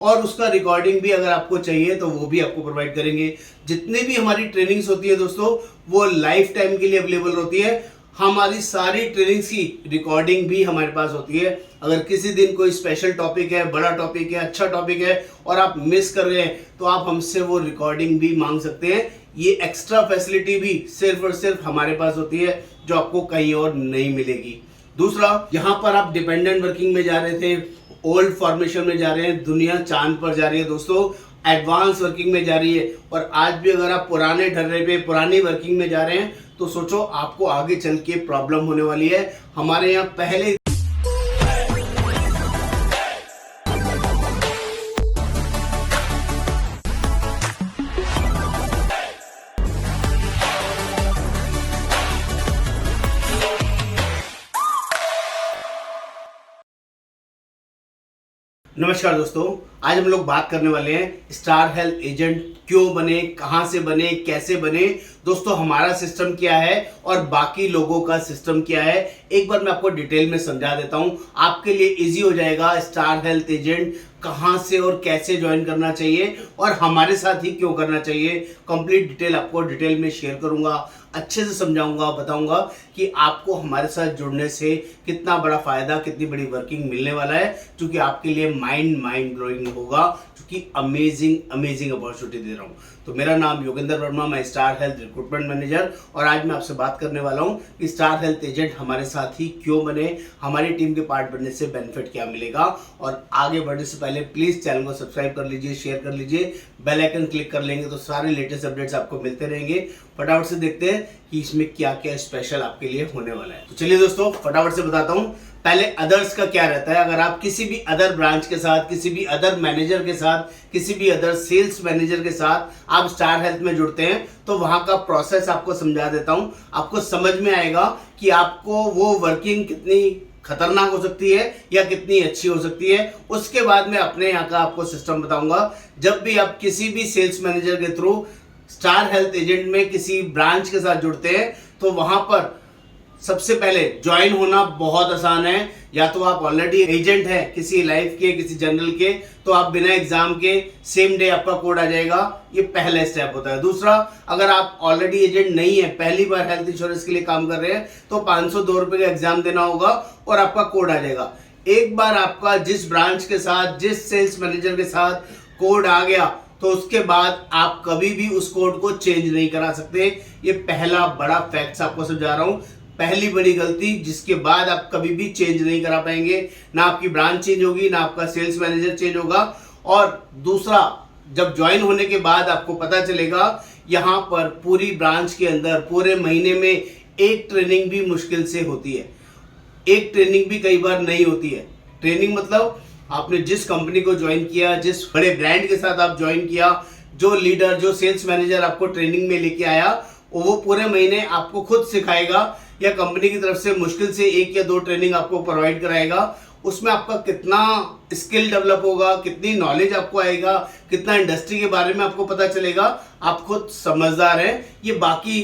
और उसका रिकॉर्डिंग भी अगर आपको चाहिए तो वो भी आपको प्रोवाइड करेंगे। जितनी भी हमारी ट्रेनिंग्स होती है दोस्तों, वो लाइफ टाइम के लिए अवेलेबल होती है। हमारी सारी ट्रेनिंग्स की रिकॉर्डिंग भी हमारे पास होती है। अगर किसी दिन कोई स्पेशल टॉपिक है, बड़ा टॉपिक है, अच्छा टॉपिक है और आप मिस कर रहे हैं, तो आप हमसे वो रिकॉर्डिंग भी मांग सकते हैं। ये एक्स्ट्रा फैसिलिटी भी सिर्फ और सिर्फ हमारे पास होती है, जो आपको कहीं और नहीं मिलेगी। दूसरा, यहाँ पर आप डिपेंडेंट वर्किंग में जा रहे थे, ओल्ड फॉर्मेशन में जा रहे हैं, दुनिया चांद पर जा रही है दोस्तों, एडवांस वर्किंग में जा रही है। और आज भी अगर आप पुराने ढर्रे पे पुरानी वर्किंग में जा रहे हैं, तो सोचो आपको आगे चल के प्रॉब्लम होने वाली है। हमारे यहाँ पहले नमस्कार दोस्तों, आज हम लोग बात करने वाले हैं स्टार हेल्थ एजेंट क्यों बने, कहां से बने, कैसे बने। दोस्तों, हमारा सिस्टम क्या है और बाकी लोगों का सिस्टम क्या है, एक बार मैं आपको डिटेल में समझा देता हूं। आपके लिए इजी हो जाएगा स्टार हेल्थ एजेंट कहां से और कैसे ज्वाइन करना चाहिए और हमारे साथ ही क्यों करना चाहिए। कंप्लीट डिटेल आपको डिटेल में शेयर करूंगा, अच्छे से समझाऊंगा, बताऊंगा कि आपको हमारे साथ जुड़ने से कितना बड़ा फायदा, कितनी बड़ी वर्किंग मिलने वाला है, क्योंकि आपके लिए माइंड ब्लोइंग होगा, क्योंकि अमेजिंग अपॉर्चुनिटी दे रहा हूं। तो मेरा नाम योगेंद्र वर्मा, मैं स्टार हेल्थ रिक्रूटमेंट मैनेजर, और आज मैं आपसे बात करने वाला हूं कि स्टार हेल्थ एजेंट हमारे साथ ही क्यों बने, हमारी टीम के पार्ट बनने से बेनिफिट क्या मिलेगा। और आगे बढ़ने से पहले प्लीज चैनल को सब्सक्राइब कर लीजिए, शेयर कर लीजिए, बेल आइकन क्लिक कर लेंगे तो सारे लेटेस्ट अपडेट्स आपको मिलते रहेंगे। फटाफट से देखते हैं कि इसमें क्या क्या स्पेशल आपके लिए होने वाला है। तो चलिए दोस्तों, फटाफट से बताता हूं। पहले अदर्स का क्या रहता है। अगर आप किसी भी अदर ब्रांच के साथ, किसी भी अदर मैनेजर के साथ, किसी भी अदर सेल्स मैनेजर के साथ आप स्टार हेल्थ में जुड़ते हैं, तो वहां का प्रोसेस आपको समझा देता हूं। आपको समझ में आएगा कि आपको वो वर्किंग कितनी खतरनाक हो सकती है या कितनी अच्छी हो सकती है। उसके बाद में अपने यहाँ का आपको सिस्टम बताऊंगा। जब भी आप किसी भी सेल्स मैनेजर के थ्रू स्टार हेल्थ एजेंट में किसी ब्रांच के साथ जुड़ते हैं, तो वहां पर सबसे पहले ज्वाइन होना बहुत आसान है। या तो आप ऑलरेडी एजेंट हैं किसी लाइफ के, किसी जनरल के, तो आप बिना एग्जाम के सेम डे आपका कोड आ जाएगा। ये पहला स्टेप होता है। दूसरा, अगर आप ऑलरेडी एजेंट नहीं है, पहली बार हेल्थ इंश्योरेंस के लिए काम कर रहे हैं, तो 502 रुपए का एग्जाम देना होगा और आपका कोड आ जाएगा। एक बार आपका जिस ब्रांच के साथ, जिस सेल्स मैनेजर के साथ कोड आ गया, तो उसके बाद आप कभी भी उस कोड को चेंज नहीं करा सकते। ये पहला बड़ा फैक्ट आपको समझा रहा हूं, पहली बड़ी गलती जिसके बाद आप कभी भी चेंज नहीं करा पाएंगे। ना आपकी ब्रांच चेंज होगी, ना आपका सेल्स मैनेजर चेंज होगा। और दूसरा, जब ज्वाइन होने के बाद आपको पता चलेगा, यहां पर पूरी ब्रांच के अंदर पूरे महीने में एक ट्रेनिंग भी मुश्किल से होती है, एक ट्रेनिंग भी कई बार नहीं होती है। ट्रेनिंग मतलब आपने जिस कंपनी को ज्वाइन किया, जिस बड़े ब्रांड के साथ आप ज्वाइन किया, जो लीडर, जो सेल्स मैनेजर आपको ट्रेनिंग में लेके आया, वो पूरे महीने आपको खुद सिखाएगा या कंपनी की तरफ से मुश्किल से 1 या 2 ट्रेनिंग आपको प्रोवाइड कराएगा। उसमें आपका कितना स्किल डेवलप होगा, कितनी नॉलेज आपको आएगा, कितना इंडस्ट्री के बारे में आपको पता चलेगा, आप खुद समझदार हैं। ये बाकी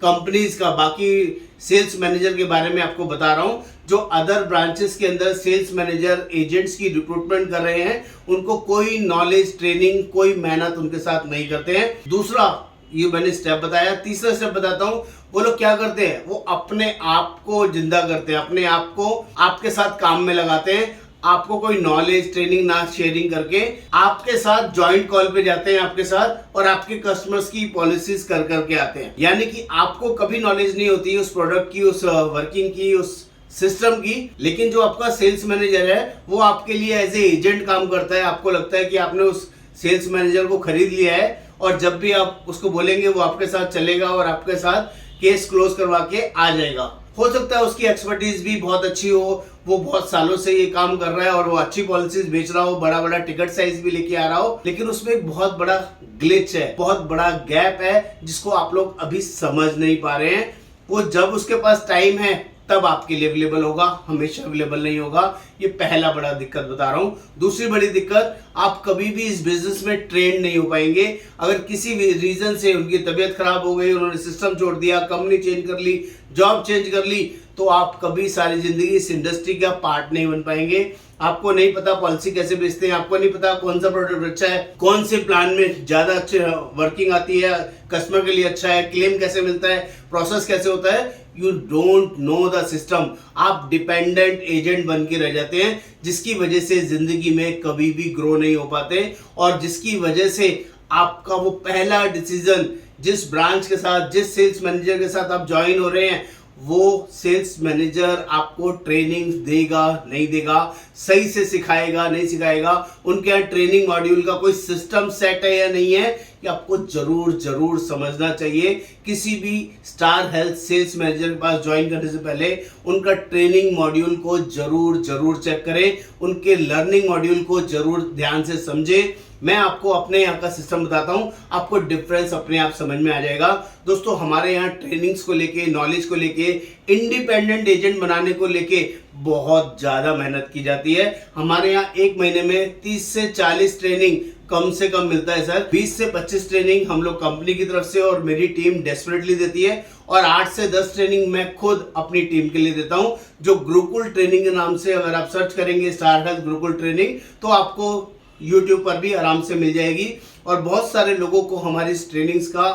कंपनीज का, बाकी सेल्स मैनेजर के बारे में आपको बता रहा हूं, जो अदर ब्रांचेस के अंदर सेल्स मैनेजर, एजेंट्स की रिक्रूटमेंट कर रहे हैं, उनको कोई नॉलेज, ट्रेनिंग, कोई मेहनत उनके साथ नहीं करते हैं। दूसरा, ये मैंने स्टेप बताया। तीसरा स्टेप बताता हूं। वो लोग क्या करते हैं, वो अपने आप को जिंदा करते हैं, अपने आप को आपके साथ काम में लगाते हैं। आपको कोई नॉलेज, ट्रेनिंग ना शेयरिंग करके आपके साथ जॉइंट कॉल पे जाते हैं आपके साथ, और आपके कस्टमर्स की पॉलिसीज कर करके आते हैं। यानी कि आपको कभी नॉलेज नहीं होती उस प्रोडक्ट की, उस वर्किंग की, उस सिस्टम की। लेकिन जो आपका सेल्स मैनेजर है, वो आपके लिए एज ए एजेंट काम करता है। आपको लगता है कि आपने उस सेल्स मैनेजर को खरीद लिया है, और जब भी आप उसको बोलेंगे वो आपके साथ चलेगा और आपके साथ केस क्लोज करवा के आ जाएगा। हो सकता है उसकी एक्सपर्टीज भी बहुत अच्छी हो, वो बहुत सालों से ये काम कर रहा है और वो अच्छी पॉलिसीज बेच रहा हो, बड़ा बड़ा टिकट साइज भी लेके आ रहा हो, लेकिन उसमें एक बहुत बड़ा ग्लिच है, बहुत बड़ा गैप है, जिसको आप लोग अभी समझ नहीं पा रहे हैं। वो जब उसके पास टाइम है तब आपके लिए अवेलेबल होगा, हमेशा अवेलेबल नहीं होगा। ये पहला बड़ा दिक्कत बता रहा हूं। दूसरी बड़ी दिक्कत, आप कभी भी इस बिजनेस में ट्रेंड नहीं हो पाएंगे। अगर किसी भी रीजन से उनकी तबीयत खराब हो गई, उन्होंने सिस्टम छोड़ दिया, कंपनी चेंज कर ली, जॉब चेंज कर ली, तो आप कभी सारी जिंदगी इस इंडस्ट्री का पार्ट नहीं बन पाएंगे। आपको नहीं पता पॉलिसी कैसे बेचते हैं, आपको नहीं पता कौन सा प्रोडक्ट अच्छा है, कौन से प्लान में ज्यादा अच्छे वर्किंग आती है, कस्टमर के लिए अच्छा है, क्लेम कैसे मिलता है, प्रोसेस कैसे होता है। You don't know the system. आप डिपेंडेंट एजेंट बन के रह जाते हैं, जिसकी वजह से जिंदगी में कभी भी ग्रो नहीं हो पाते, और जिसकी वजह से आपका वो पहला डिसीजन, जिस ब्रांच के साथ, जिस सेल्स मैनेजर के साथ आप ज्वाइन हो रहे हैं, वो सेल्स मैनेजर आपको ट्रेनिंग देगा नहीं देगा, सही से सिखाएगा नहीं सिखाएगा, उनके यहाँ ट्रेनिंग मॉड्यूल का कोई सिस्टम सेट है या नहीं है, ये आपको जरूर समझना चाहिए। किसी भी स्टार हेल्थ सेल्स मैनेजर के पास ज्वाइन करने से पहले उनका ट्रेनिंग मॉड्यूल को जरूर चेक करें, उनके लर्निंग मॉड्यूल को जरूर ध्यान से समझें। मैं आपको अपने यहाँ का सिस्टम बताता हूँ, आपको डिफरेंस अपने आप समझ में आ जाएगा। दोस्तों, हमारे यहाँ ट्रेनिंग्स को लेके, नॉलेज को लेके, इंडिपेंडेंट एजेंट बनाने को लेके बहुत ज्यादा मेहनत की जाती है। हमारे यहाँ एक महीने में 30 से 40 ट्रेनिंग कम से कम मिलता है सर। 20 से 25 ट्रेनिंग हम लोग कंपनी की तरफ से और मेरी टीम डेस्परेटली देती है, और 8 से 10 ट्रेनिंग मैं खुद अपनी टीम के लिए देता हूं, जो गुरुकुल ट्रेनिंग के नाम से अगर आप सर्च करेंगे स्टार हेल्थ गुरुकुल ट्रेनिंग, तो आपको YouTube पर भी आराम से मिल जाएगी। और बहुत सारे लोगों को हमारी ट्रेनिंग्स का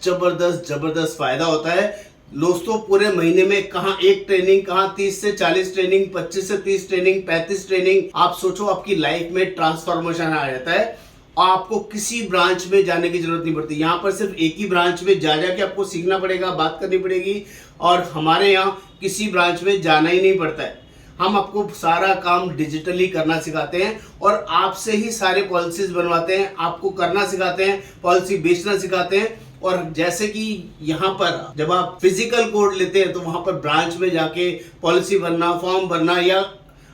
जबरदस्त फायदा होता है। दोस्तों, पूरे महीने में कहां एक ट्रेनिंग, कहां 30 से 40 ट्रेनिंग, 25 से 30 ट्रेनिंग, 35 ट्रेनिंग। आप सोचो, आपकी लाइफ में ट्रांसफॉर्मेशन आ जाता है और आपको किसी ब्रांच में जाने की जरूरत नहीं पड़ती। यहाँ पर सिर्फ एक ही ब्रांच में जा जाके आपको सीखना पड़ेगा, बात करनी पड़ेगी, और हमारे यहाँ किसी ब्रांच में जाना ही नहीं पड़ता है। हम आपको सारा काम डिजिटली करना सिखाते हैं और आपसे ही सारे पॉलिसीज बनवाते हैं, आपको करना सिखाते हैं, पॉलिसी बेचना सिखाते हैं। और जैसे कि यहाँ पर जब आप फिजिकल कोड लेते हैं, तो वहां पर ब्रांच में जाके पॉलिसी भरना, फॉर्म भरना, या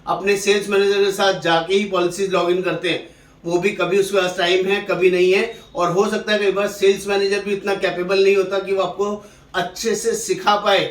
अपने सेल्स मैनेजर के साथ जाके ही पॉलिसीज लॉग इन करते हैं, वो भी कभी उसके पास टाइम है, कभी नहीं है। और हो सकता है कई बार सेल्स मैनेजर भी इतना कैपेबल नहीं होता कि वो आपको अच्छे से सिखा पाए,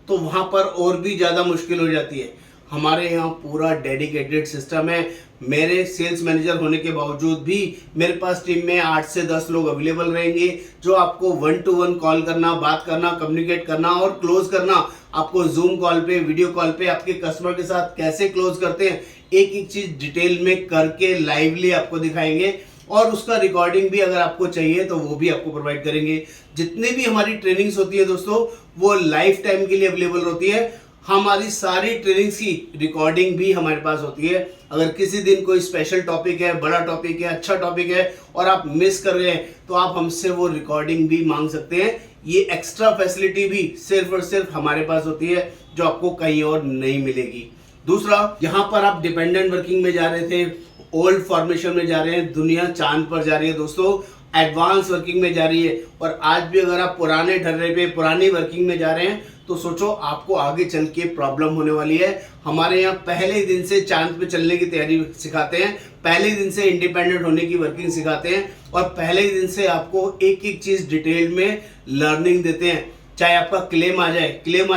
तो वहां पर और भी ज्यादा मुश्किल हो जाती है। हमारे यहाँ पूरा डेडिकेटेड सिस्टम है। मेरे सेल्स मैनेजर होने के बावजूद भी मेरे पास टीम में 8 से 10 लोग अवेलेबल रहेंगे, जो आपको 1 to 1 कॉल करना, बात करना, कम्युनिकेट करना और क्लोज करना, आपको जूम कॉल पे, वीडियो कॉल पे आपके कस्टमर के साथ कैसे क्लोज करते हैं, एक एक चीज डिटेल में करके लाइवली आपको दिखाएंगे। और उसका रिकॉर्डिंग भी अगर आपको चाहिए तो वो भी आपको प्रोवाइड करेंगे। जितने भी हमारी ट्रेनिंग्स होती है दोस्तों, वो लाइफ टाइम के लिए अवेलेबल होती है। हमारी सारी ट्रेनिंग्स की रिकॉर्डिंग भी हमारे पास होती है। अगर किसी दिन कोई स्पेशल टॉपिक है, बड़ा टॉपिक है, अच्छा टॉपिक है और आप मिस कर रहे हैं, तो आप हमसे वो रिकॉर्डिंग भी मांग सकते हैं। ये एक्स्ट्रा फैसिलिटी भी सिर्फ और सिर्फ हमारे पास होती है, जो आपको कहीं और नहीं मिलेगी। दूसरा, यहाँ पर आप डिपेंडेंट वर्किंग में जा रहे थे, ओल्ड फॉर्मेशन में जा रहे हैं, दुनिया चांद पर जा रही है दोस्तों, एडवांस वर्किंग में जा रही है। और आज भी अगर आप पुराने ढर्रे पे, पुरानी वर्किंग में जा रहे हैं, तो सोचो आपको आगे चल के प्रॉब्लम होने वाली है। हमारे यहाँ पहले दिन से चांद पे चलने की तैयारी सिखाते हैं, पहले दिन से इंडिपेंडेंट होने की वर्किंग सिखाते हैं, और पहले दिन से आपको एक एक चीज डिटेल में लर्निंग देते हैं। चाहे आपका क्लेम आ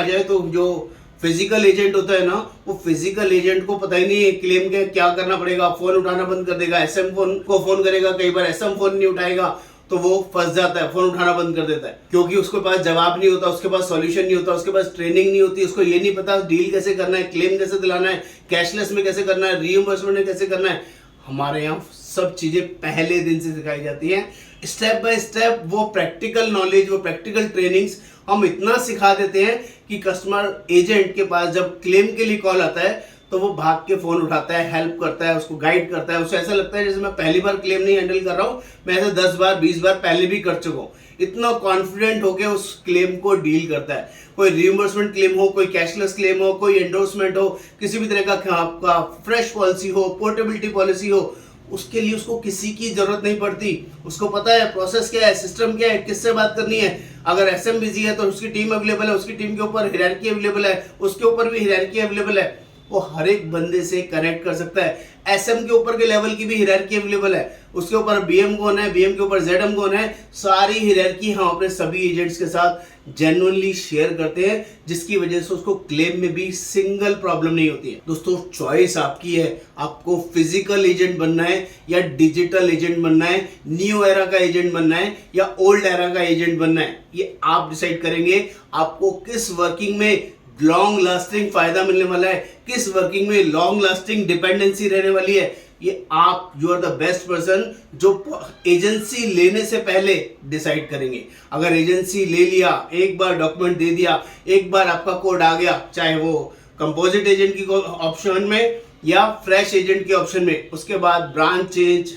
जाए तो जो फिजिकल एजेंट होता है ना, वो फिजिकल एजेंट को पता ही नहीं है क्लेम के क्या करना पड़ेगा। फोन उठाना बंद कर देगा, एसएम फोन को फोन करेगा, कई बार एसएम फोन नहीं उठाएगा तो वो फंस जाता है, फोन उठाना बंद कर देता है, क्योंकि उसके पास जवाब नहीं होता, उसके पास सॉल्यूशन नहीं होता, उसके पास ट्रेनिंग नहीं होती, उसको ये नहीं पता डील कैसे करना है, क्लेम कैसे दिलाना है, कैशलेस में कैसे करना है, रीइंबर्समेंट में कैसे करना है। हमारे यहाँ सब चीजें पहले दिन से सिखाई जाती हैं, स्टेप बाय स्टेप। वो प्रैक्टिकल नॉलेज, वो प्रैक्टिकल ट्रेनिंग्स हम इतना सिखा देते हैं कि कस्टमर एजेंट के पास जब क्लेम के लिए कॉल आता है, तो वो भाग के फोन उठाता है, हेल्प करता है, उसको गाइड करता है। उसे ऐसा लगता है जैसे मैं पहली बार क्लेम नहीं हैंडल कर रहा हूँ, मैं ऐसे 10 बार 20 बार पहले भी कर चुका हूँ। इतना कॉन्फिडेंट होके उस क्लेम को डील करता है। कोई रिइंबर्समेंट क्लेम हो, कोई कैशलेस क्लेम हो, कोई एंडोर्समेंट हो, किसी भी तरह का आपका फ्रेश पॉलिसी हो, पोर्टेबिलिटी पॉलिसी हो, उसके लिए उसको किसी की जरूरत नहीं पड़ती। उसको पता है प्रोसेस क्या है, सिस्टम क्या है, किससे बात करनी है। अगर एसएम बिजी है तो उसकी टीम अवेलेबल है, उसकी टीम के ऊपर हिरार्की अवेलेबल है, उसके ऊपर भी हिरार्की अवेलेबल है। वो हर एक बंदे से कनेक्ट कर सकता है। एसएम के ऊपर के लेवल की भी हियरार्की अवेलेबल है, उसके ऊपर बीएम कौन है, बीएम के ऊपर जेडएम कौन है, सारी हियरार्की हम अपने सभी एजेंट्स के साथ जेन्युइनली शेयर करते हैं, जिसकी वजह से उसको क्लेम में भी सिंगल प्रॉब्लम नहीं होती है। दोस्तों चॉइस आपकी है, आपको फिजिकल एजेंट बनना है या डिजिटल एजेंट बनना है, न्यू एरा का एजेंट बनना है या ओल्ड एरा का एजेंट बनना है, ये आप डिसाइड करेंगे। आपको किस वर्किंग में लॉन्ग लास्टिंग फायदा मिलने वाला है, किस वर्किंग में लॉन्ग लास्टिंग डिपेंडेंसी रहने वाली है, ये आप you are the best person जो एजेंसी लेने से पहले डिसाइड करेंगे। अगर एजेंसी ले लिया, एक बार डॉक्यूमेंट दे दिया, एक बार आपका कोड आ गया, चाहे वो कंपोजिट एजेंट की ऑप्शन में या फ्रेश एजेंट के ऑप्शन में, उसके बाद ब्रांच चेंज,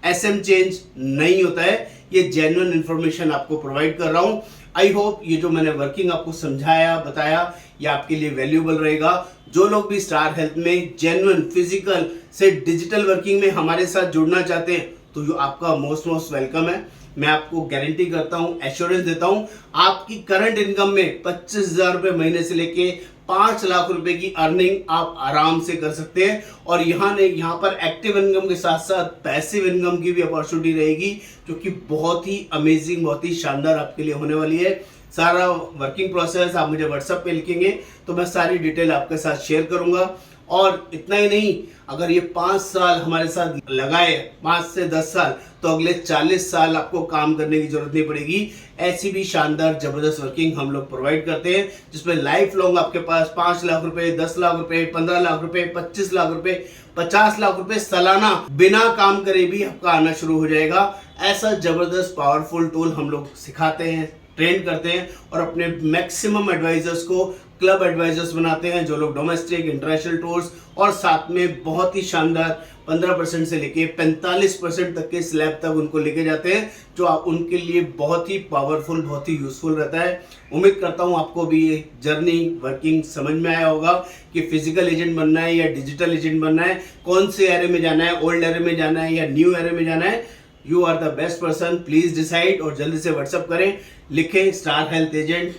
एसएम चेंज नहीं होता है। ये जेन्युइन इंफॉर्मेशन आपको प्रोवाइड कर रहा हूं। आई होप ये जो मैंने वर्किंग आपको समझाया बताया ये आपके लिए वैल्यूएबल रहेगा। जो लोग भी स्टार हेल्थ में जेन्युइन फिजिकल से डिजिटल वर्किंग में हमारे साथ जुड़ना चाहते हैं तो ये आपका मोस्ट वेलकम है। मैं आपको गारंटी करता हूं, एश्योरेंस देता हूं, आपकी करंट इनकम में 25,000 रुपए महीने से लेके 5 लाख रुपए की अर्निंग आप आराम से कर सकते हैं। और यहाँ पर एक्टिव इनकम के साथ साथ पैसिव इनकम की भी अपॉर्चुनिटी रहेगी, जो कि बहुत ही अमेजिंग, बहुत ही शानदार आपके लिए होने वाली है। सारा वर्किंग प्रोसेस आप मुझे व्हाट्सएप पे लिखेंगे तो मैं सारी डिटेल आपके साथ शेयर करूंगा। और इतना ही नहीं, अगर ये 5 साल हमारे साथ लगाए, 5 से 10 साल, तो अगले 40 साल आपको काम करने की जरूरत नहीं पड़ेगी। ऐसी भी शानदार जबरदस्त वर्किंग हम लोग प्रोवाइड करते हैं, जिसमें लाइफ लॉन्ग आपके पास 5 लाख रुपए, 10 लाख रुपए, 15 लाख रुपए, 25 लाख रुपए, 50 लाख रुपए सालाना बिना काम करे भी आपका आना शुरू हो जाएगा। ऐसा जबरदस्त पावरफुल टूल हम लोग सिखाते हैं, ट्रेन करते हैं और अपने मैक्सिमम एडवाइजर्स को क्लब एडवाइजर्स बनाते हैं, जो लोग डोमेस्टिक, इंटरनेशनल टूर्स और साथ में बहुत ही शानदार 15% से लेके 45% तक के स्लैब तक उनको लेके जाते हैं, जो आप उनके लिए बहुत ही पावरफुल, बहुत ही यूजफुल रहता है। उम्मीद करता हूं आपको भी ये जर्नी वर्किंग समझ में आया होगा कि फिजिकल एजेंट बनना है या डिजिटल एजेंट बनना है, कौन से एरे में जाना है, ओल्ड एरे में जाना है या न्यू एरे में जाना है। You are the best person, please decide और जल्दी से व्हाट्सएप करें, लिखें star health agent,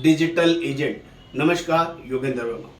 digital agent. नमस्कार, योगेंद्र वर्मा।